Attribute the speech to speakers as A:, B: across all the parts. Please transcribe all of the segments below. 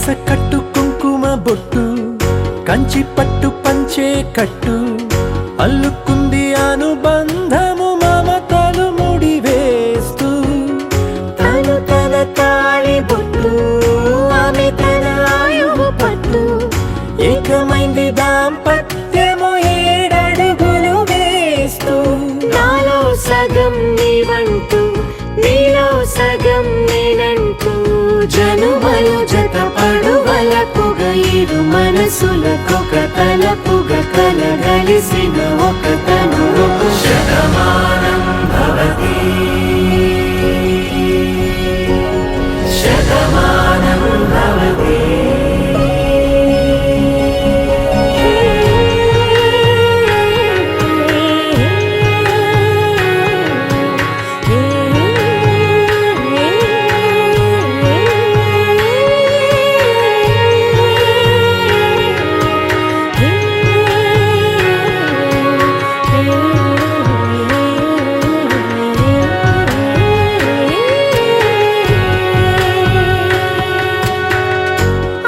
A: కట్టు కుంకుమ బొట్టు కంచి పట్టు పంచే కట్టు అల్లుకుంది అనుబంధము మమతలు ముడివేస్తూ
B: తను తన తాళి బొట్టు ఆమె తన ఆయువు పట్టు
A: ఏకమైంది దాంపత్యము 7 అడుగులు వేస్తూ
B: నాలో సగం నీవంటూ నీలో సగం నేనంటూ జనుమలు జత పడువలపుగ ఇరు మనసులకొక తలపుగ కలగలిసిన ఒక తను
A: శతమానం భవతి శతమానం భవతి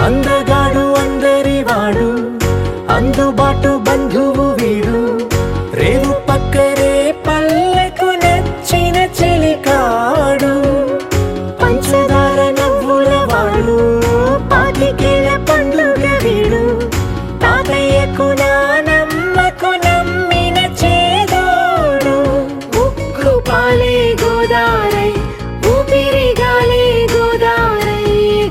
A: అందగాడు అందరివాడు అందుబాటు బంధువు వీడు రేవు పక్కరే పల్లెకు నచ్చిన చెలికాడు
B: పంచదార నవ్వుల వాడు పాతికేల పండుగ వీడు
A: తాతయ్యకు నానమ్మకు నమ్మిన చేదోడు
B: ఉక్కు పాలే గోదారై ఊపిరి గాలే గోదారై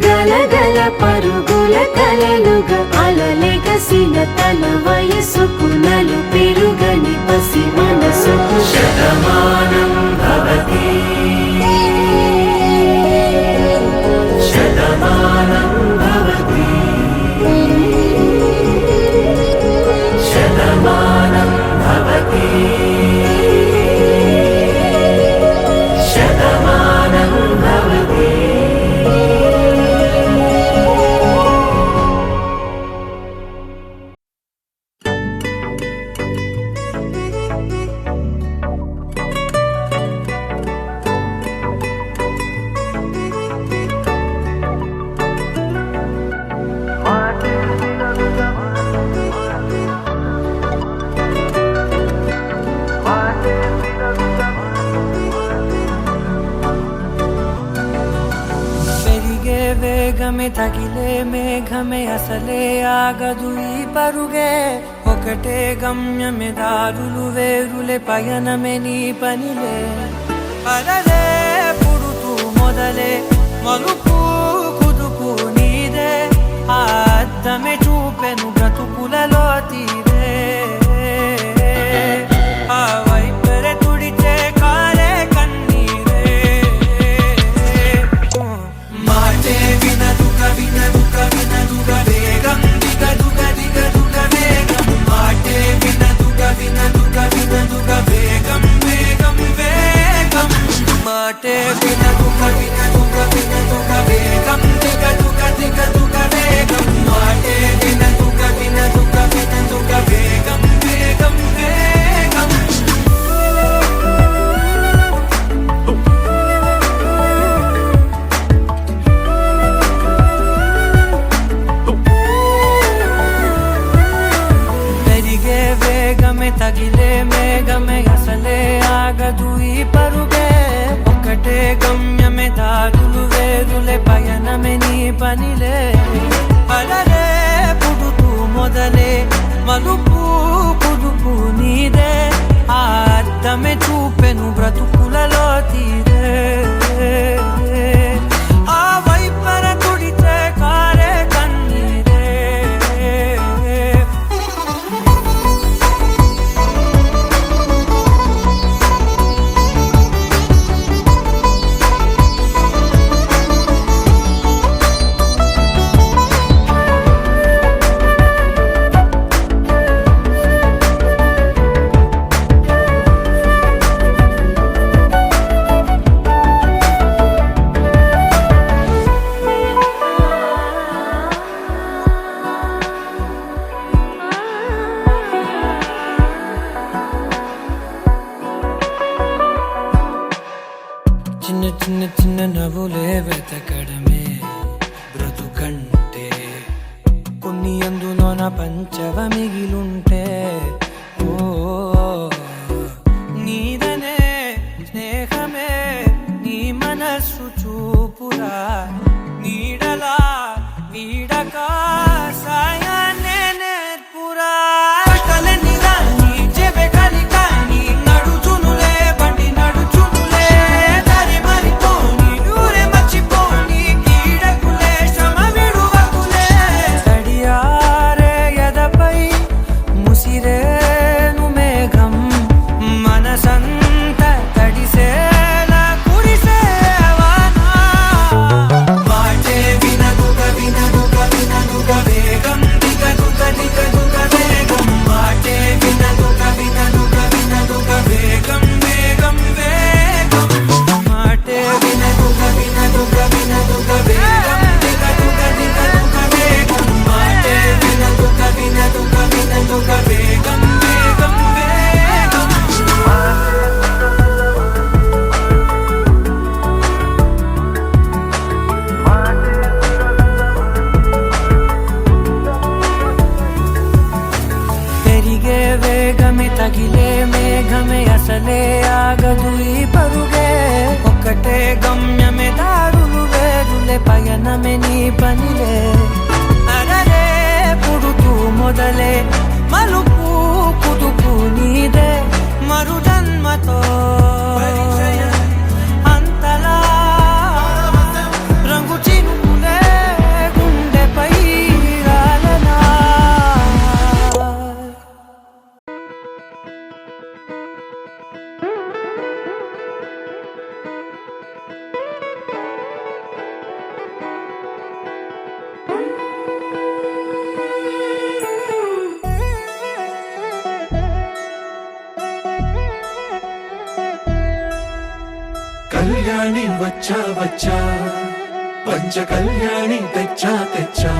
B: గలగల పరుగుల కలలుగా అలలెగసిన తన వయసుకు నలు పెరుగని పసి మనసుకు
A: శతమానం భవతి శతమానం భవతి శతమానం భవతి శతమానం భవతి
C: పెరిగే వేగమే తగిలే మేఘమే అసలే ఆగదు ఈ పరుగే ఒకటే గమ్యమే దారులు వేరులే పయనమే నీ పనిలే అలలే పుడుతూ మొదలే మలుపు కుదుపు నీదే ఆ అద్దమే చూపెను బ్రతుకులలో తీరే ఆ వైపరే తుడిచే కాలే కన్నీరే మాటే వినదుక వినదుక వినదుక వేగం దిగదుక దిగదుక వేగం మాటే వినదుక వినదుక వినదుక వేగం వేగం వేగం మాటే వినదుక వినదుక వినదుక వేగం దిగదుక దిగదుక వేగం మాటే వినదుక వినదుక వినదుక వేగం వేగం వేగం పెరిగే వేగమే తగిలే మేఘమే అసలే ఆగదు ఈ పరుగే ఒకటే గమ్యమే దారులు వేరులే పయనమే నీ పనిలే అలలే పుడుతూ మొదలే మలుపు కుదుపు నీదే ఆ అద్దమే చూపెను బ్రతుకులలో తీరే ఆ వైపర తుడిచే కారే కన్నీరే చిన్న చిన్న చిన్న నవ్వులే వెతకడమే బ్రతుకంటే నీ అందులోన పంచవ మిగిలుంటే ఓ నీదనే స్నేహమే నీ మనస్సు చూపురా నీడలా వీడక సాయాన్నే నేర్పురా కలని రాని చెబె కలి కాని నడుచునులే బండి నడుచునులే దారి మరిపోని ఊరే మర్చిపోని కీడకులే శ్రమ విడువకులే తడియారే ఎదపై ముసిరేను మేఘం మనసంత తడిసేలా కురిసేవానా వాటే వినదుగ వినదుగ వినదుగ వేగం దిగదుగ దిగదుగ వేగం వాటే వినదుగ వినదుగ వినదుగ వేగం వేగం వేగం వాటే వినదుగ వినదుగ వినదుగ వేగం దిగదుగ దిగదుగ వేగం వాటే వినదుగ వినదుగ వినదుగ వేగం వేగం వేగం పెరిగే వేగమే తగిలే మేఘమే అసలే ఆగదు ఈ పరుగే ఒక్కటే గమ్యమే దారులు వేరులే పయనమే నీ పనిలే అరరే పుడుతూ మొదలే మలుపు కుదుపు నీదే మరు జన్మతో అంతలా రంగు చినుకులే గుండెపై రాలనా
A: కళ్యాణి వచ్చా వచ్చా పంచ కళ్యాణి తెచ్చా తెచ్చా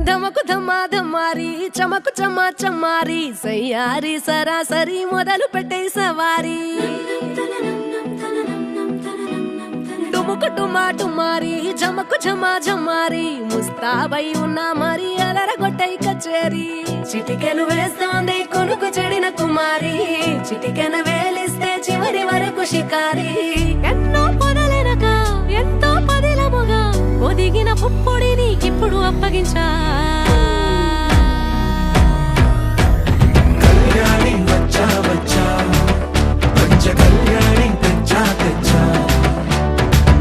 B: ధమకు ధమ్మా ధమ్మారి చమకు చమ్మా చమ్మారి సయ్యారి సరాసరి మొదలు పెట్టే సవారి టుముకు టుమా టుమారి జమకు ఝమా ఝమారి ముస్తాబై ఉన్నా మరి అలరగొట్టై కచేరి చిటికెను వేస్తోంది కొనుకు చెడిన కుమారి చిటికెన వేలిస్తే చివరి వరకు షికారి ఎన్నో పొదలెనక ఎంతో పదిలముగా ఒదిగిన పుప్పొడి నీకిప్పుడు అప్పగించా
A: కళ్యాణి వచ్చా వచ్చా పంచ కళ్యాణి తెచ్చా తెచ్చా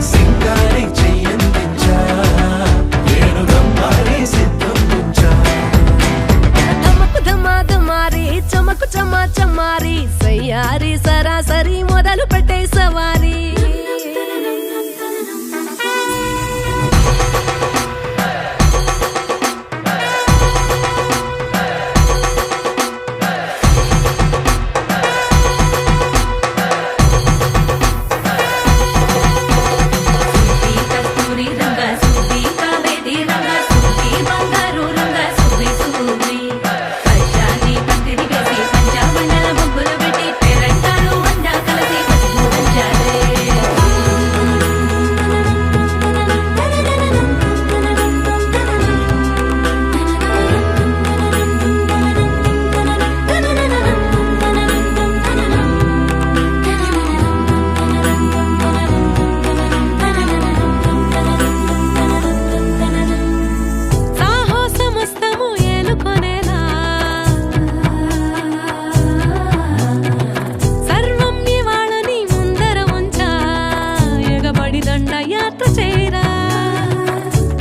A: సింగారి చెయ్యందించా ఏడు గమ్మారి సిద్ధందించా
B: ధమకు ధమా ధమారి చమకు చమా చమ్మారి సయ్యారి సరాసరి మొదలు పెట్టే సవారి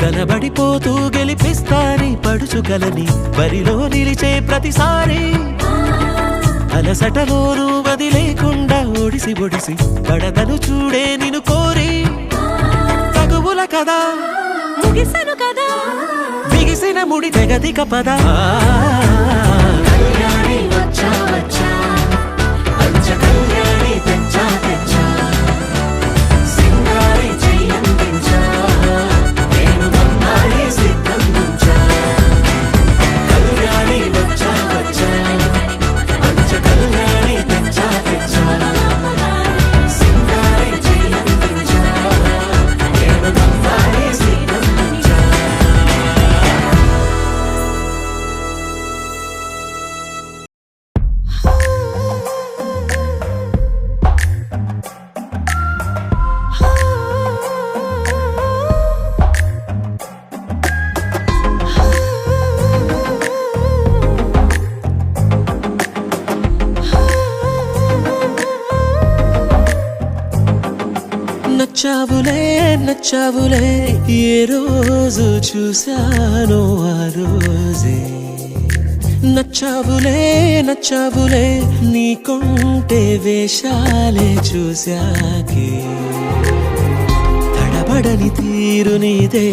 D: కనబడిపోతూ గెలిపిస్తాని పడుచుగలని బరిలో నిలిచే ప్రతిసారి అలసటలోనూ వదిలేకుండా ఒడిసి ఒడిసి పడతను చూడే నిన్ను కోరి తగువుల కదా
B: ముగిసను కదా
D: బిగిసిన ముడి తెగదిక పద
A: కళ్యాణి వచ్చా వచ్చా పంచ కళ్యాణి తెచ్చా తెచ్చా సింగారి చెయ్యందించా ఏడు గమ్మారి సిద్ధందించా కళ్యాణి వచ్చా వచ్చా పంచ కళ్యాణి తెచ్చా తెచ్చా సింగారి చెయ్యందించా ఏడు గమ్మారి సిద్ధందించా
D: నచ్చావులే నచ్చావులే ఏ రోజు చూశానో ఆ రోజే నచ్చావులే నచ్చావులే నీకుంటే వేషాలే చూశాకే తడబడని తీరు నీదే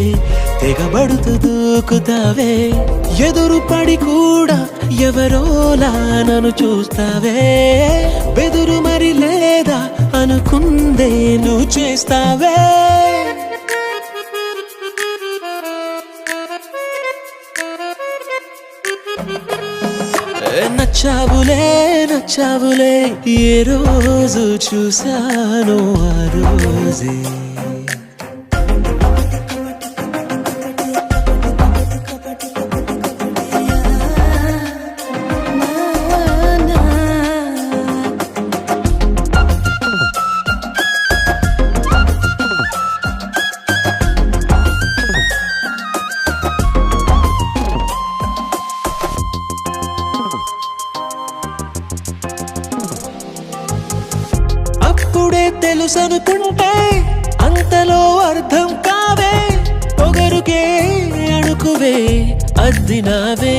D: తెగబడుతూ దూకుతావే ఎదురు పడి కూడా ఎవరోలా నన్ను చూస్తావే బెదురు మరి లేదా అనుకుందే నువ్వు చేస్తావే నచ్చావులే నచ్చావులే ఏ రోజు చూశానో ఆ రోజే అప్పుడే తెలుసనుకుంటే అంతలో అర్థం కావే పొగరుకే అణుకువే అద్దినావే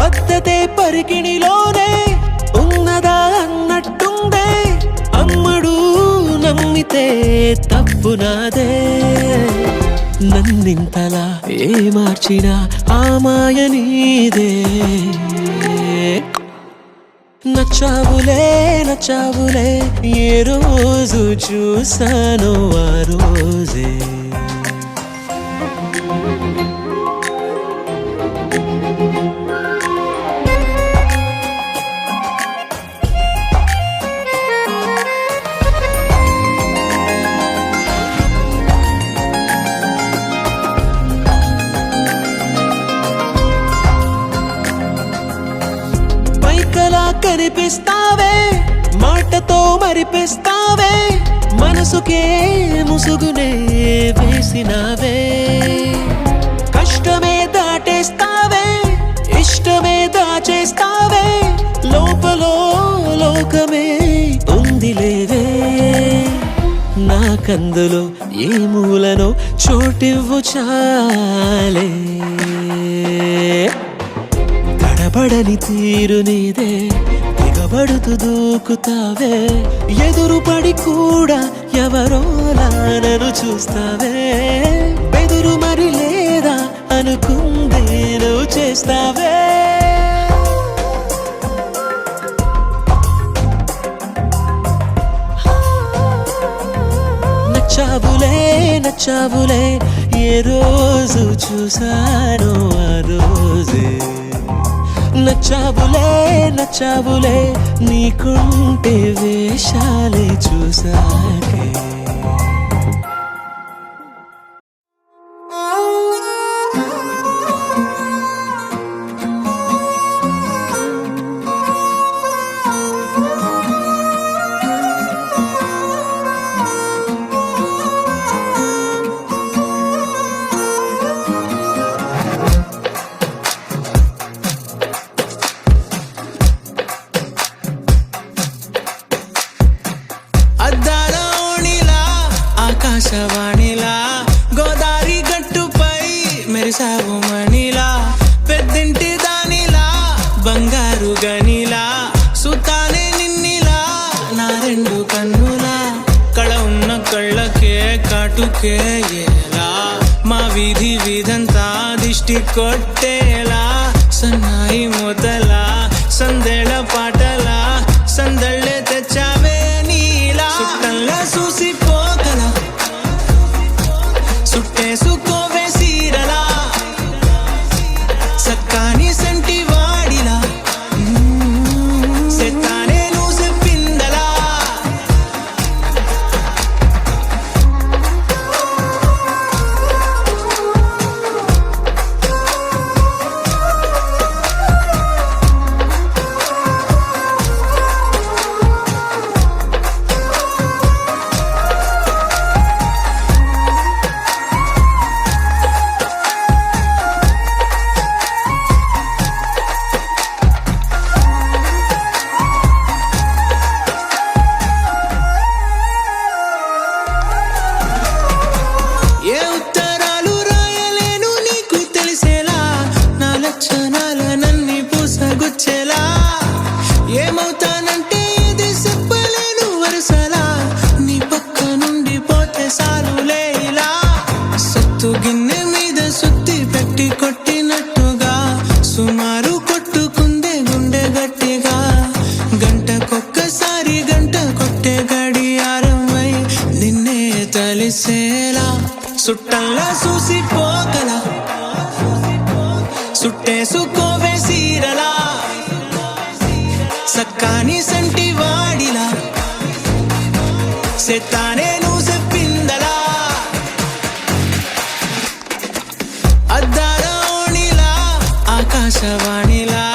D: పద్ధతే పరికిణిలోనే ఉన్నదా అన్నట్టుందే అమ్మడు నమ్మితే తప్పు నాదే నన్నింతలా ఏ మార్చినా ఆ మాయ నీదే నచ్చావులే నచ్చావులే ఏ రోజు చూశానో ఆ రోజే పైకలా కనిపిస్తావే మాటతో మరిపిస్తావే మనసుకే ముసుగునే వేసినావే కష్టమే దాటేస్తావే ఇష్టమే దాచేస్తావే లోపలో లోకమే ఉందిలేవే నాకందులో ఏ మూలనో చోటివ్వు చాలే తడబడని తీరు నీదే దిగబడుతూ దూకుతావే ఎదురు పడి కూడా ఎవరోలా నన్ను చూస్తావే బెదురు మరి లేదా అనుకుందే నువ్వు చేస్తావే నచ్చావులే నచ్చావులే ఏ రోజు చూశానో ఆ రోజే నచ్చావులే నచ్చావులే నీకుంటే వేషాలే చూసాకే ఆకాశవాణిలా గోదారి గట్టుపై మెరిసావు మణిలా పెద్దింటి దానిలా బంగారు గనిలా సుతానే నిన్నిలా నా రెండు కన్నులా కళ ఉన్న కళ్ళకే కాటుకే ఎలా మా వీధి వీధంతా దిష్టి కొట్టేలా సన్నాయి మొదలా సందేళ పాటలా సందళ్ళే తెచ్చావే నీలా సుట్టల్లా చూసి సుట్టేసుకోవే సీరలా సక్కాని సంటి వాడిలా సెత్తానే నువ్వు చెప్పిందలా కలిసేలా సుట్టల్లా చూసిపోగల సుట్టేసుకోవే సీరలా సక్కాని సంటి వాడిలా సెత్తానే నువ్వు చెప్పిందలా అద్దాల ఓణిలా ఆకాశవాణిలా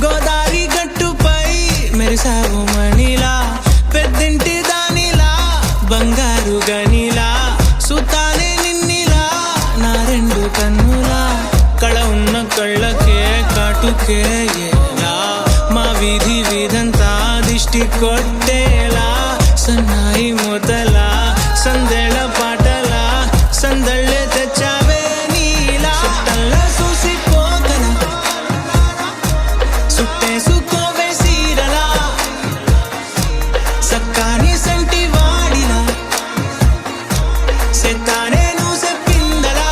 D: గోదావరి గట్టుపై మెరిసావు మణిలా పెద్దింటి దానిలా బంగారు గనిలా సుతానే నిన్నిలా నా రెండు కన్నులా కళ ఉన్న కళ్ళకే కాటుకే ఏలా మా వీధి వీధంతా దిష్టి కొట్టేలా సన్నాయి మొదలా సందేళ పాటలా సందళ్ళే తెచ్చావే నీలా సుట్టల్లా చూసిపోగల సుట్టేసుకోవే సీరలా సక్కాని సంటి వాడిలా సెత్తానే నువ్వు చెప్పిందలా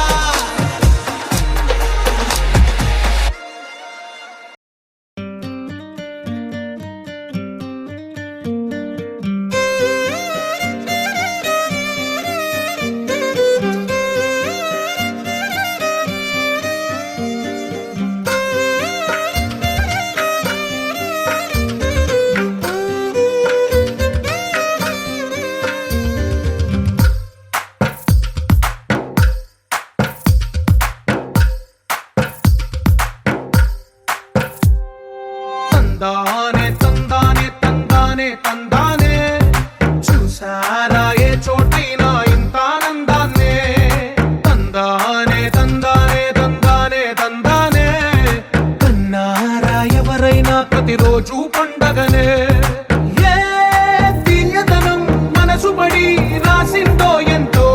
E: తందానే తందానే తందానే తందానే చూసారా ఏ చోటైనా ఇంత ఆనందాన్నే తందానే తందానే తందానే తందానే కన్నారా ఎవరైనా ప్రతిరోజు పండగనే ఏ తీయదనం మనసు పడి రాసిందో ఎంతో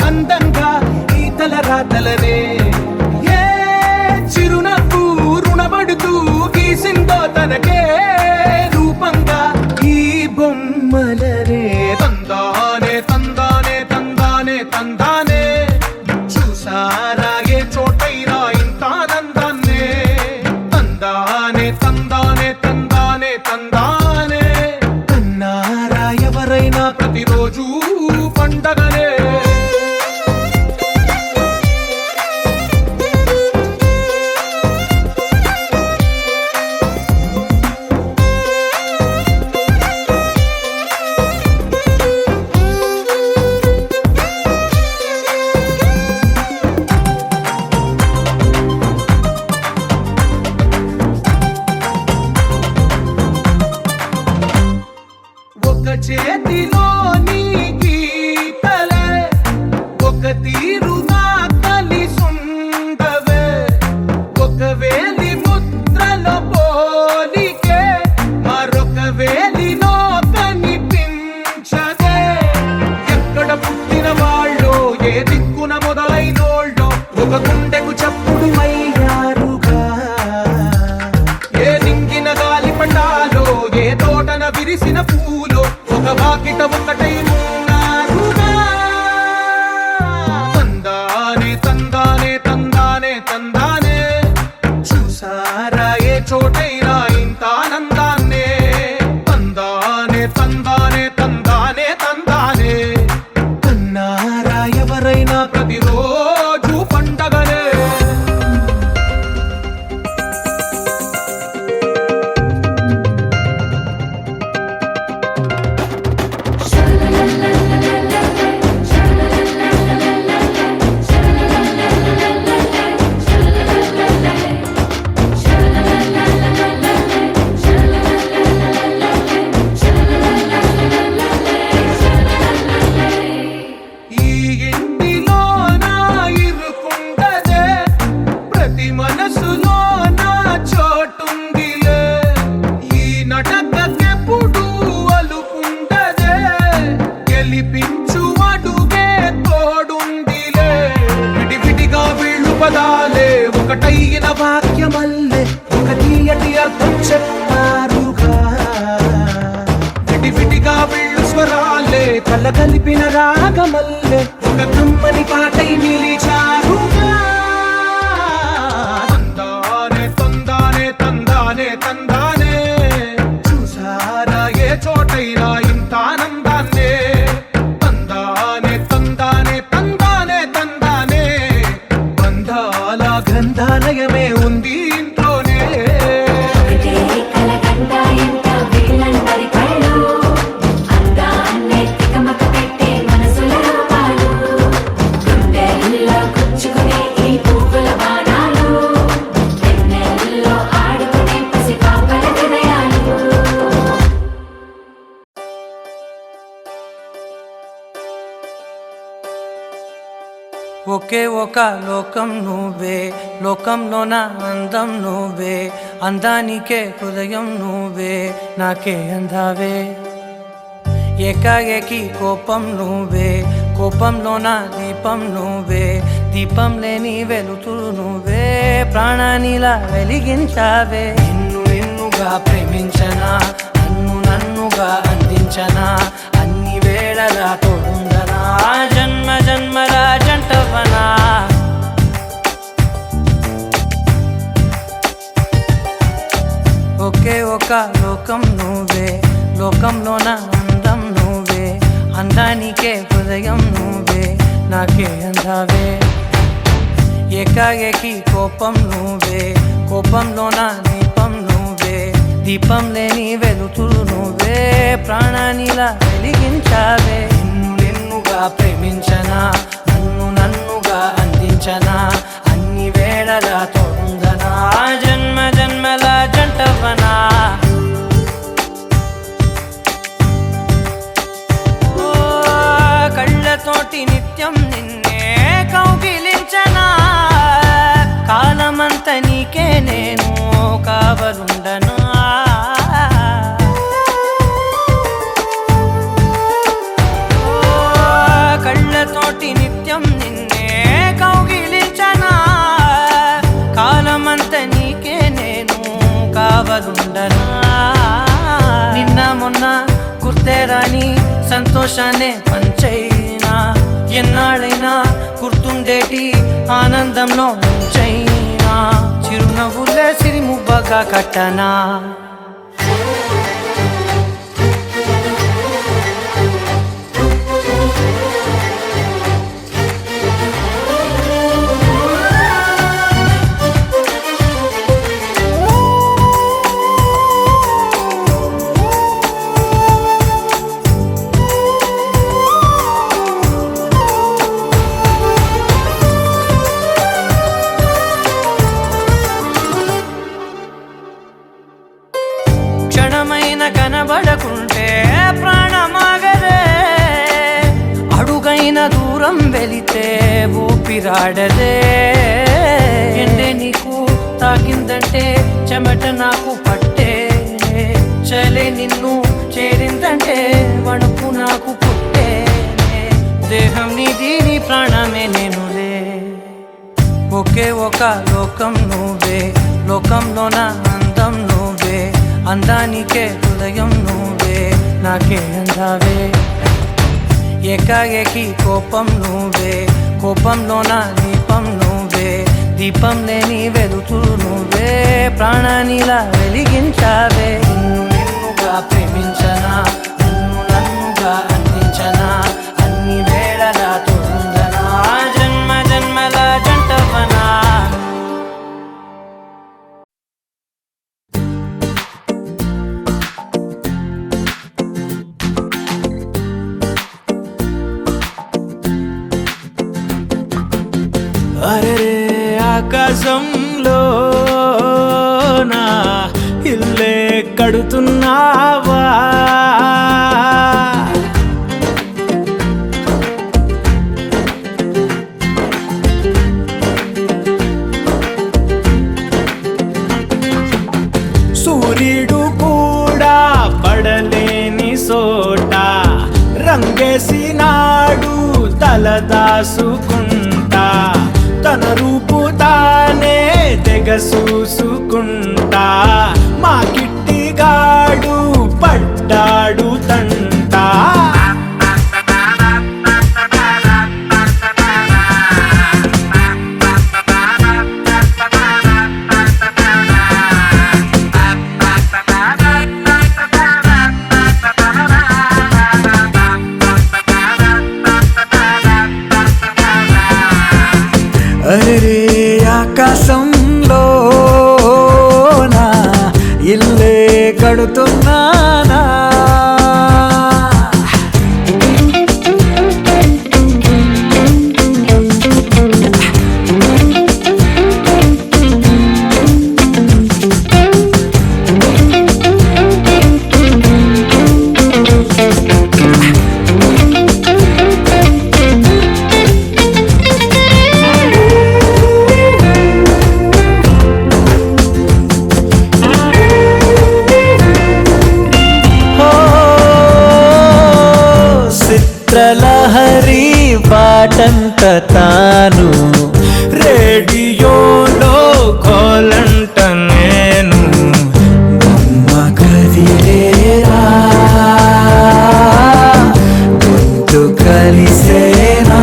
E: అందంగా ఈ తల రాతలనే ఏ చిరునవ్వు రుణపడుతూ గీసిందో తనకే రూపంగా ఈ బొమ్మలనే తందానే తందానే తందానే తందానే చూసారా ఏ చోటైనా ఇంత ఆనందాన్నే తందానే తందానే తందానే తందానే కన్నారా ఎవరైనా ప్రతిరోజు పండగనే ఒక చేతిలో నీ గీతలే ఒక తీరుగా కలిసుండవే ఒక వేలి ముద్రల పోలికే మరొక వేలిలో కనిపించదే ఎక్కడ పుట్టిన వాళ్ళో ఏ దిక్కున మొదలైనోళ్ళో ఒక గుండెకు చప్పుడు అయ్యారుగా ఏ నింగిన గాలి పటాలో ఏ తోటన విరిసిన పూలో ఒక వాకిట ఒకటై ఉన్నారుగా తందానే తందానే తందానే తందానే చూసారా ఏ చోటైనా ఇంత ఆనందాన్నే తందానే తందానే తందానే తందానే కన్నారా ఎవరైనా ప్రతిరోజు పండగనే ఈ ఇంటిలో నా ఇరుకుండదే ప్రతి మనసులో నా చోటుందిలే ఈ నటకెప్పుడు అలుకుండదే గెలిపించు అడుగే తోడుందిలే విడివిడిగా వీళ్ళు పదాలే ఒకటైన వాక్యమల్లే ఒక తీయటి అర్థం చెప్పారుగా విడివిడిగా వీళ్ళు స్వరాలే కళ్ళ కలిపిన రాగమల్లే ఒక కమ్మని పాటై నిలిచారుగా తందానే తందానే తందానే తందానే చూసారా ఏ చోటైనా ఇంత ఆనందాన్నే తందానే తందానే
C: ఒకే ఒక లోకం నువ్వే, లోకంలోన అందం నువ్వే, అందానికే హృదయం నువ్వే, నాకే అందావే. ఏకాఏకి కోపం నువ్వే, కోపంలోన దీపం నువ్వే, దీపం లేని వెలుతురు నువ్వే, ప్రాణానిలా వెలిగించావే. నిన్నుగా ప్రేమించనా, నన్నుగా అందించనా, అన్ని వేళలా తోడుందనా, జన్మ జన్మల జంటవనా. ఒకే ఒక లోకం నువ్వే, లోకంలోన అందం నువ్వే, అందానికే హృదయం నువ్వే, నాకే అందావే. ఏకాఏకి కోపం నువ్వే, కోపంలోన దీపం నువ్వే, దీపం లేని వెలుతురు నువ్వే, ప్రాణానిలా వెలిగించావే. నిన్నుగా ప్రేమించనా, నన్నుగా అందించనా, అన్ని వేళలా తోడుందనా, జన్మ జన్మల జంటవనా. కళ్ళతోటి నిత్యం నిన్నే కౌగిలించనా, కాలమంత నీకే నేను కావలుండనా. కళ్ళతోటి నిత్యం నిన్నే కౌగిలించనా, కాలమంత నీకే నేను కావలుండనా. నిన్న మొన్న గుర్తే రాని సంతోషాన్ని పంచైనా, ఎన్నాళ్ళైనా గుర్తుండేటి ఆనందంలో ముంచైనా, చిరునవ్వులే సిరిమువ్వగా కట్టనా. క్షణమైన కనబడకుంటే ప్రాణమాగదే, అడుగైన దూరం వెళితే ఊపిరాడదే. ఎండే నీకు తాకిందంటే చెమట నాకు పట్టే, చలే నిన్ను చేరిందంటే వణుకు నాకు పుట్టే, దేహం నీది నీ ప్రాణమే నేనులే. ఒకే ఒక లోకం నువ్వే, లోకంలోన అందం నువ్వే, అందానికే హృదయం నువ్వే, నాకే అందావే. ఏకాఏకి కోపం నువ్వే, కోపంలోన దీపం నువ్వే, దీపం లేని వెలుతురు నువ్వే, ప్రాణానిలా వెలిగించావే. నిన్నుగా ప్రేమించనా, నన్నుగా అందించనా, అన్ని వేళలా తోడుందనా, జన్మ జన్మల జంటవనా.
D: అరే ఆకాశంలో నా ఇల్లే కడుతున్నావా, సూర్యుడు కూడా పడలేని సోట రంగేసినాడు తలదాసుకుంటా, తన రూపు తానే తెగ చూసుకుంటా, మా కిట్టిగాడు పడ్డాడు తంటా. అరే ఆకాశంలో నా ఇల్లే కడుతున్నానా, చిత్రలహరి పాటంత తాను రేడియోలో కోలంట నేను బొమ్మ కదిలేరా గొంతు కలిసేనా